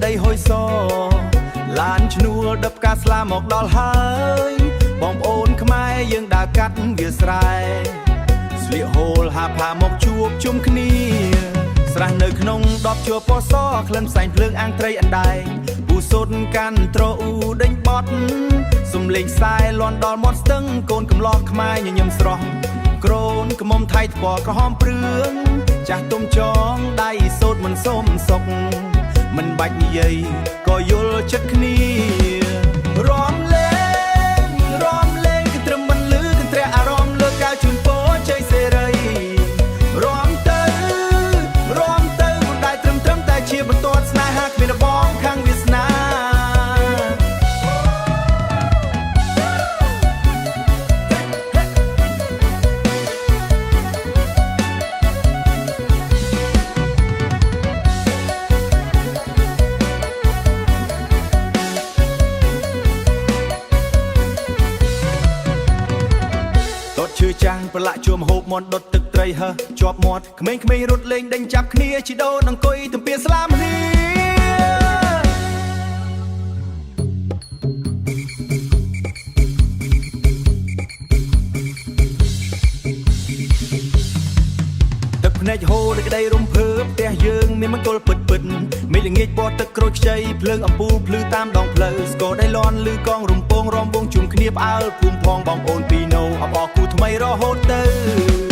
ដីហុយសឡានឈ្នួលដប់ការស្លាមកដល់ហើយបងប្អូនខ្មែរយើងដើរកាត់វាស្រែស្លៀកហូលហាផាមកជួបជុំគ្នាស្រះនៅក្នុងដបជួបពណ៌សក្លិនផ្សែងភ្លើងអាំងត្រីអណ្ដែងពូសុតកាន់ត្រអ៊ូដេញបត់សំលេងខ្សែលាន់ដល់មាត់ស្ទឹងកូនកំឡោះខ្មែរញញឹមស្រស់ក្រូនក្មុំថៃថ្ពក្រហមព្រឿងចាស់ទុំចងដៃសូត្រមិនសុំសុកមិនបាច់និយាយក៏យល់ចិត្តគ្នារំលែងគឺត្រឹមបន្លឺកន្ត្រែអារម្មណ៍លើកៅជូនពរជ័យសេរីរំទៅមិនได้ត្រឹមតែជាបន្ទាត់ស្នេហាគ្មានបងខាងវាសនាឈឺចាំងប្រឡាក់ជួមហូបមាត់ដុតទឹកត្រីហើជាប់មាត់ក្មេងៗរត់លេងដេញចាប់គ្នាជីដូនអង្គុយទំពាស្លាមនេះទឹកភ្នែកហូរលើក្តីរំភើបផ្ទះយើងមានមង្គលពិតមេល្ងាចពណ៌ទឹកក្រូចខ្ចីភ្លើងអំពូលភ្លឺតាមដងផ្លូវស្គរដៃលាន់ឮកងរំពងរំវងជុំគ្នាផ្អើលភូមិផងបងប្អូនពីណូអបអរគូថ្មីរហូតទៅ